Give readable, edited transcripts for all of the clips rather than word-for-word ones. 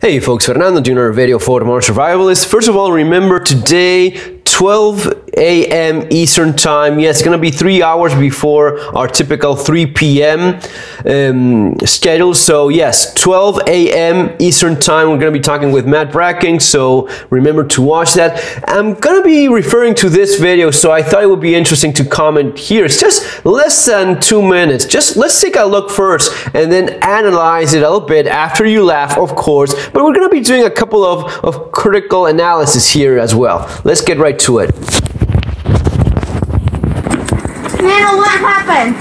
Hey folks, Fernando doing another video for the Modern Survivalist. First of all, remember today 12 a.m. Eastern time. Yes, it's going to be 3 hours before our typical 3 p.m. schedule. So yes, 12 a.m. Eastern time. We're going to be talking with Matt Bracking. So remember to watch that. I'm going to be referring to this video, so I thought it would be interesting to comment here. It's just less than 2 minutes. Just let's take a look first and then analyze it a little bit after you laugh, of course. But we're going to be doing a couple of critical analysis here as well. Let's get right to it. Nana, what happened?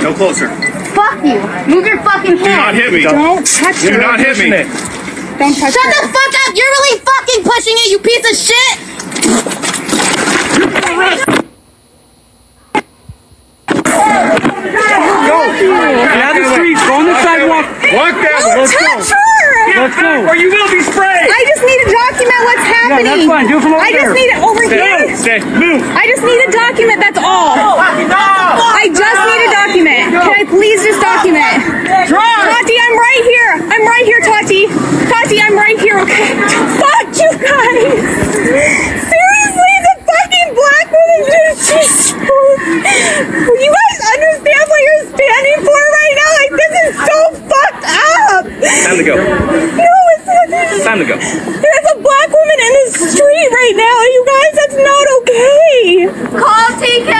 No closer. Fuck you. Move your fucking hand. Do not hit me. Don't touch Do not hit me. Don't touch Shut the fuck up. You're really fucking pushing it, you piece of shit. Go. Get out of the street. Go on the sidewalk. Walk down. Don't touch her. Let's go. Or you will be sprayed. I just need to document what's happening. Yeah, that's fine. Do it from over I just there. need it over here. Stay. Move. I just need a document, that's all. No. I just need a document. Can I please just document? Tati, I'm right here. I'm right here, Tati. Tati, I'm right here, okay? Fuck you guys. Seriously, the fucking black woman just... You guys understand what you're standing for right now? Like, this is so fucked up. Time to go. No, it's not. Time to go. There's a black woman in the street right now. You guys, that's not okay. Call TK.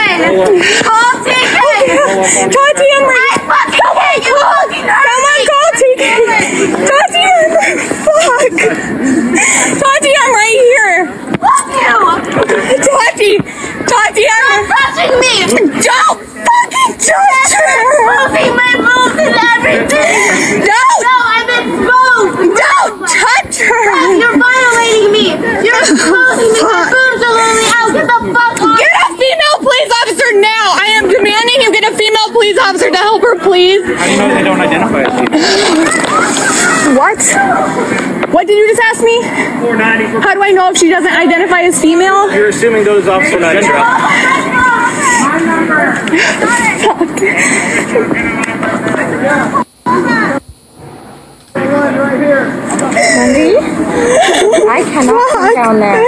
Call TK. Tati, I'm right. Someone call TK. Tati, I'm right. Fuck. Tati, I'm right here. Fuck you. Tati, I'm touching me. Don't fucking touch her. Moving my boobs and everything. Don't. No, I'm exposed. Don't touch her. You're violating me. You're exposing me. My boobs are literally out. Get the fuck off. Get a female police officer now. I am demanding you get a female police officer to help her, please. How do you know they don't identify as people? What? What did you just ask me? 490. How do I know if she doesn't identify as female? You're assuming those officers are gender. Wendy? I cannot come down there.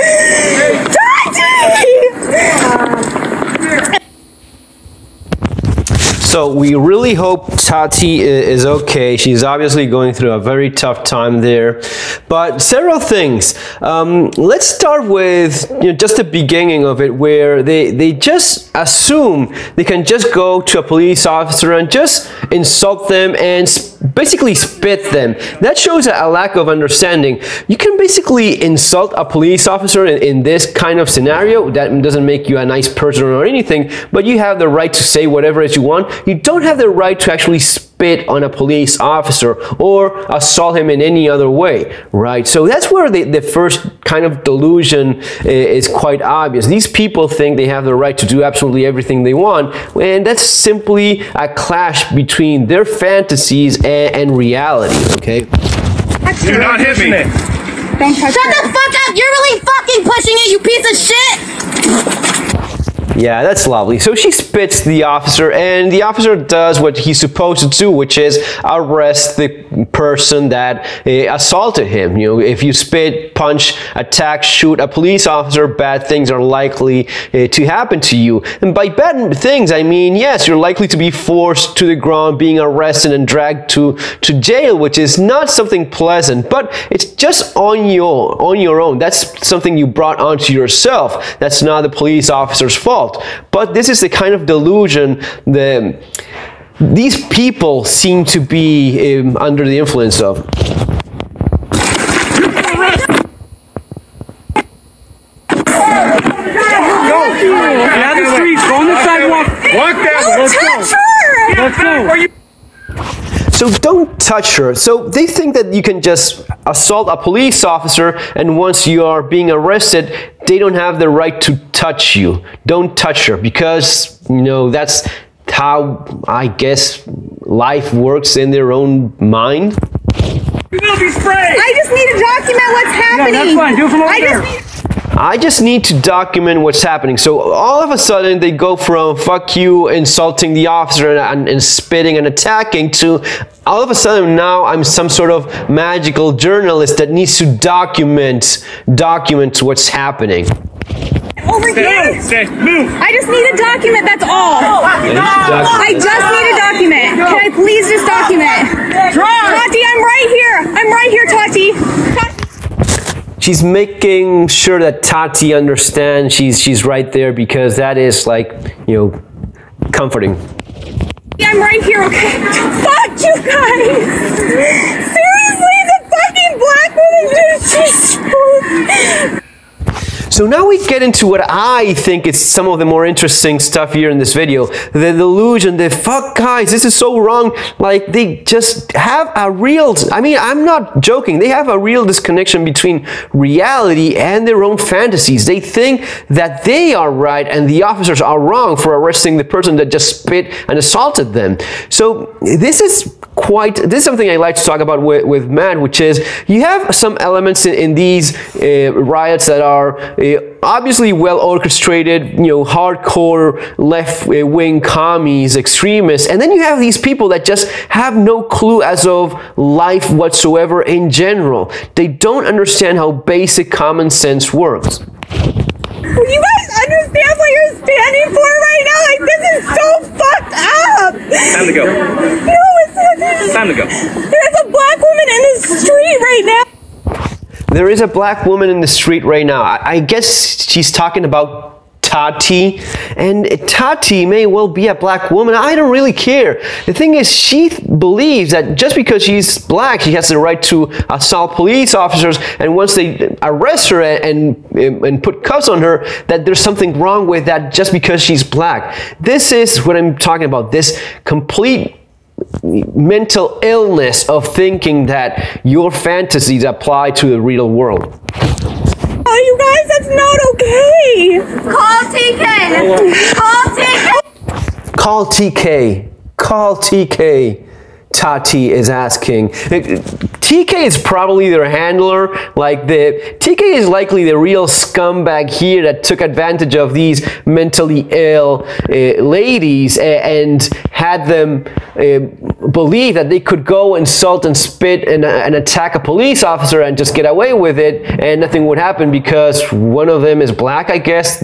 So we really hope Tati is okay. She's obviously going through a very tough time there. But several things. Let's start with just the beginning of it, where they just assume they can just go to a police officer and just insult them and basically spit them. That shows a lack of understanding. You can basically insult a police officer in this kind of scenario. That doesn't make you a nice person or anything, but you have the right to say whatever it is you want. You don't have the right to actually spit on a police officer or assault him in any other way, right? So that's where the first kind of delusion is quite obvious. These people think they have the right to do absolutely everything they want, and that's simply a clash between their fantasies and reality, okay? Do not hit me. Don't touch Shut the fuck up! You're really fucking pushing it, you piece of shit! Yeah, that's lovely. So she spits the officer, and the officer does what he's supposed to do, which is arrest the person that assaulted him. You know, if you spit, punch, attack, shoot a police officer, bad things are likely to happen to you. And by bad things, I mean, yes, you're likely to be forced to the ground, being arrested and dragged to jail, which is not something pleasant, but it's just on your own. That's something you brought onto yourself. That's not the police officer's fault. But this is the kind of delusion that these people seem to be under the influence of. Go. Get out of the street. Go on the sidewalk. Walk down. Let's go. Let's go. So don't touch her. So they think that you can just assault a police officer, and once you are being arrested, they don't have the right to touch you. Don't touch her, because that's how I guess life works in their own mind. You will be sprayed. I just need to document what's happening. Yeah, that's fine. Do it from over there. I just need to document what's happening. So all of a sudden they go from fuck you, insulting the officer and spitting and attacking to all of a sudden now I'm some sort of magical journalist that needs to document what's happening. Over here. I just need a document, that's all. I just need a document. Can I please just document? Tati, I'm right here. I'm right here, Tati. She's making sure that Tati understands she's right there, because that is, like, you know, comforting. I'm right here, okay? Fuck you guys! Seriously, the fucking black woman just... So now we get into what I think is some of the more interesting stuff here in this video. The delusion, the fuck guys, this is so wrong. Like, they just have a real, I mean, I'm not joking, they have a real disconnection between reality and their own fantasies. They think that they are right and the officers are wrong for arresting the person that just spit and assaulted them. So this is something I like to talk about with Matt, which is you have some elements in these riots that are obviously well orchestrated, you know, hardcore left-wing commies, extremists, and then you have these people that just have no clue as of life whatsoever in general. They don't understand how basic common sense works. Do you guys understand what you're standing for right now? Like, this is so fucked up! Time to go. No, it's not. Time to go. There's a black woman in the street right now. There is a black woman in the street right now. I guess she's talking about Tati, and Tati may well be a black woman. I don't really care. The thing is, she believes that just because she's black, she has the right to assault police officers, and once they arrest her and put cuffs on her, that there's something wrong with that just because she's black. This is what I'm talking about, this complete mental illness of thinking that your fantasies apply to the real world. Oh, you guys, that's not okay. Call TK. Call TK. Call TK. Call TK. Tati is asking. TK is probably their handler. Like, TK is likely the real scumbag here that took advantage of these mentally ill ladies and had them believe that they could go insult and spit and attack a police officer and just get away with it and nothing would happen because one of them is black, I guess.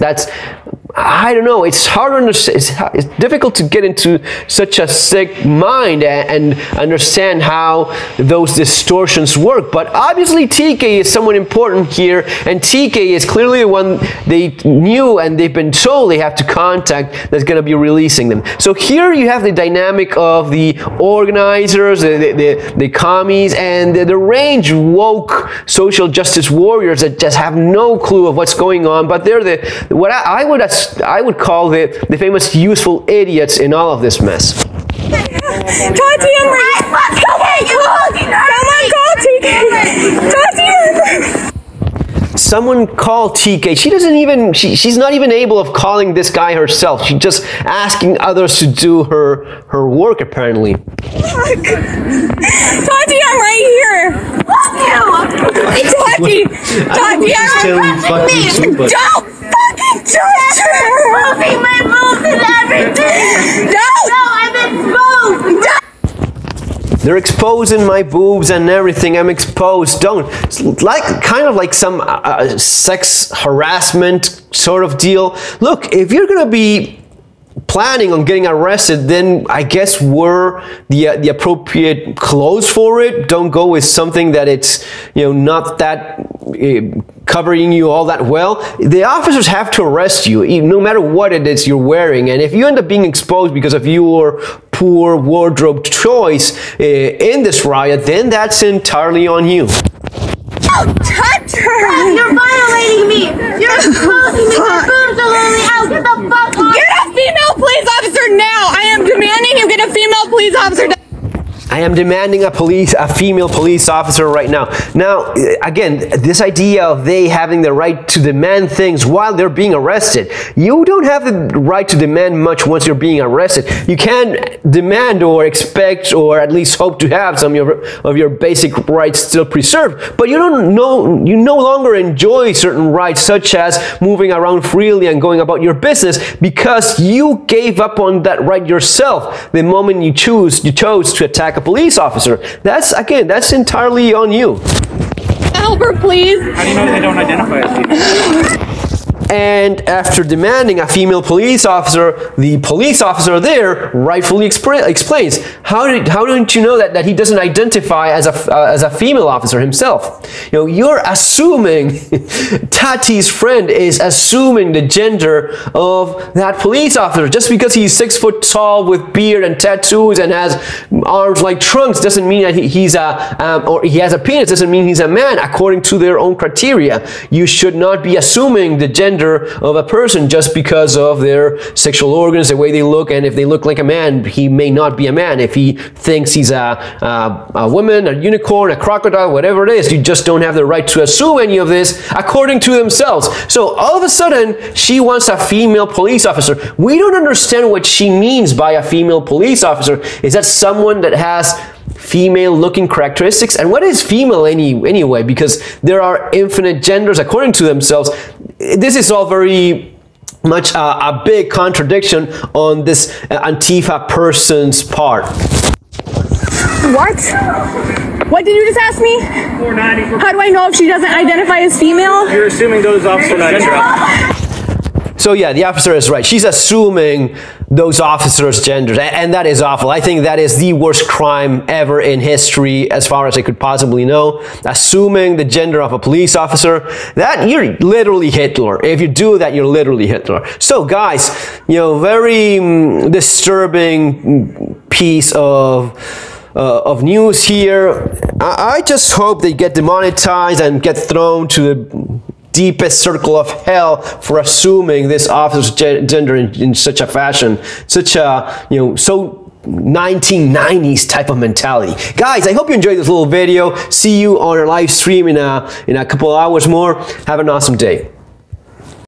I don't know, it's hard to understand, it's difficult to get into such a sick mind and understand how those distortions work. But obviously TK is someone important here, and TK is clearly the one they knew and they've been told they have to contact that's going to be releasing them. So here you have the dynamic of the organizers, the commies, and the range woke social justice warriors that just have no clue of what's going on, but they're what I would call the famous useful idiots in all of this mess. Tati, I'm right. Someone call TK. She's not even able of calling this guy herself. She's just asking others to do her work, apparently. Tati, I'm right here. Tati, I'm right here. Don't fucking touch her. Moving my boobs and everything. Don't. No, I'm exposed. They're exposing my boobs and everything. I'm exposed. Don't. It's kind of like some sex harassment sort of deal. Look, if you're gonna be planning on getting arrested, then I guess wear the appropriate clothes for it. Don't go with something that it's, you know, not that covering you all that well. The officers have to arrest you no matter what it is you're wearing, and if you end up being exposed because of your poor wardrobe choice in this riot, then that's entirely on you. Don't touch her! You're violating me! You're exposing me! My boobs are only out! Get the fuck off! Get a female police officer now! I am demanding you get a female police officer. I am demanding a female police officer right now. Now, again, this idea of they having the right to demand things while they're being arrested. You don't have the right to demand much once you're being arrested. You can demand or expect or at least hope to have some of your basic rights still preserved, but you no longer enjoy certain rights such as moving around freely and going about your business because you gave up on that right yourself the moment you chose to attack a police officer. That's entirely on you. Help her, please. How do you know they don't identify as female? And after demanding a female police officer, the police officer there rightfully explains, how don't you know that he doesn't identify as a female officer himself? You know, you're assuming, Tati's friend is assuming the gender of that police officer. Just because he's 6 foot tall with beard and tattoos and has arms like trunks doesn't mean that he's or he has a penis doesn't mean he's a man according to their own criteria. You should not be assuming the gender of a person just because of their sexual organs, the way they look, and if they look like a man, he may not be a man. If he thinks he's a woman, a unicorn, a crocodile, whatever it is, you just don't have the right to assume any of this according to themselves. So all of a sudden, she wants a female police officer. We don't understand what she means by a female police officer. Is that someone that has female looking characteristics? And what is female anyway? Because there are infinite genders according to themselves. This is all very much a big contradiction on this Antifa person's part. What? What did you just ask me? 490. How do I know if she doesn't identify as female? You're assuming those officers are So yeah, the officer is right. She's assuming those officers' genders, and that is awful. I think that is the worst crime ever in history, as far as I could possibly know. Assuming the gender of a police officer, that you're literally Hitler. If you do that, you're literally Hitler. So guys, you know, very disturbing piece of news here. I just hope they get demonetized and get thrown to the deepest circle of hell for assuming this officer's gender in such a fashion, such a, you know, so 1990s type of mentality. Guys, I hope you enjoyed this little video. See you on our live stream in a couple of hours more. Have an awesome day.